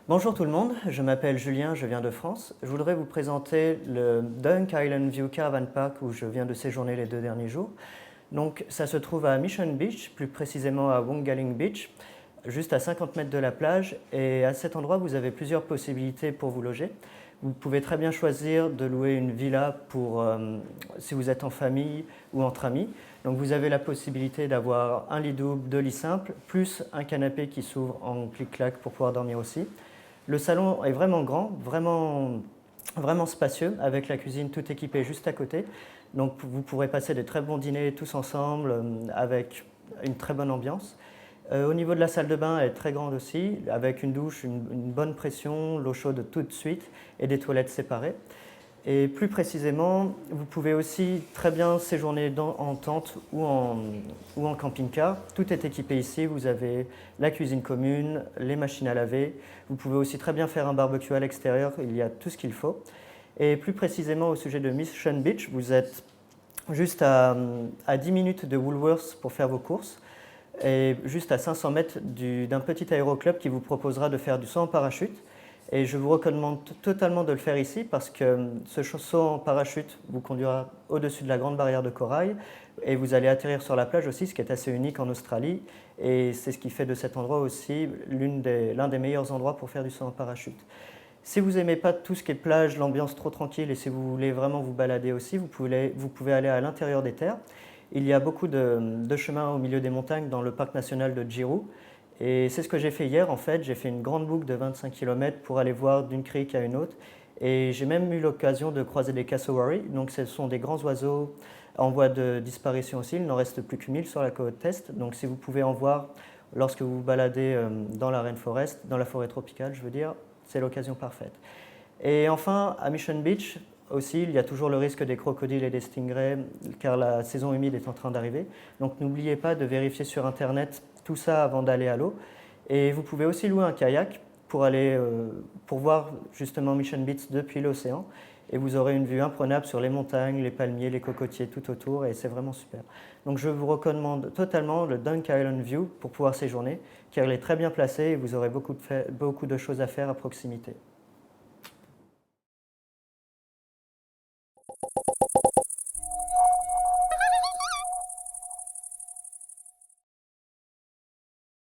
Bonjour tout le monde, je m'appelle Julien, je viens de France. Je voudrais vous présenter le Dunk Island View Caravan Park où je viens de séjourner les 2 derniers jours. Donc ça se trouve à Mission Beach, plus précisément à Wongaling Beach, juste à 50 mètres de la plage. Et à cet endroit, vous avez plusieurs possibilités pour vous loger. Vous pouvez très bien choisir de louer une villa si vous êtes en famille ou entre amis. Donc vous avez la possibilité d'avoir un lit double, 2 lits simples, plus un canapé qui s'ouvre en clic-clac pour pouvoir dormir aussi. Le salon est vraiment grand, vraiment spacieux, avec la cuisine tout équipée juste à côté. Donc vous pourrez passer des très bons dîners tous ensemble, avec une très bonne ambiance. Au niveau de la salle de bain, elle est très grande aussi, avec une douche, une bonne pression, l'eau chaude tout de suite et des toilettes séparées. Et plus précisément, vous pouvez aussi très bien séjourner en tente ou en camping-car. Tout est équipé ici, vous avez la cuisine commune, les machines à laver. Vous pouvez aussi très bien faire un barbecue à l'extérieur, il y a tout ce qu'il faut. Et plus précisément au sujet de Mission Beach, vous êtes juste à 10 minutes de Woolworths pour faire vos courses et juste à 500 mètres d'un petit aéroclub qui vous proposera de faire du saut en parachute. Et je vous recommande totalement de le faire ici parce que ce saut en parachute vous conduira au-dessus de la grande barrière de corail et vous allez atterrir sur la plage aussi, ce qui est assez unique en Australie. Et c'est ce qui fait de cet endroit aussi l'un des meilleurs endroits pour faire du saut en parachute. Si vous n'aimez pas tout ce qui est plage, l'ambiance trop tranquille et si vous voulez vraiment vous balader aussi, vous pouvez aller à l'intérieur des terres. Il y a beaucoup de chemins au milieu des montagnes dans le parc national de Girou. Et c'est ce que j'ai fait hier en fait, j'ai fait une grande boucle de 25 km pour aller voir d'une crique à une autre. Et j'ai même eu l'occasion de croiser des cassowaries, donc ce sont des grands oiseaux en voie de disparition aussi, il n'en reste plus que 1000 sur la côte est. Donc si vous pouvez en voir lorsque vous vous baladez dans la rainforest, dans la forêt tropicale je veux dire, c'est l'occasion parfaite. Et enfin, à Mission Beach aussi, il y a toujours le risque des crocodiles et des stingrays car la saison humide est en train d'arriver. Donc n'oubliez pas de vérifier sur internet tout ça avant d'aller à l'eau. Et vous pouvez aussi louer un kayak pour voir justement Mission Beach depuis l'océan. Et vous aurez une vue imprenable sur les montagnes, les palmiers, les cocotiers tout autour et c'est vraiment super. Donc je vous recommande totalement le Dunk Island View pour pouvoir séjourner car il est très bien placé et vous aurez beaucoup de choses à faire à proximité.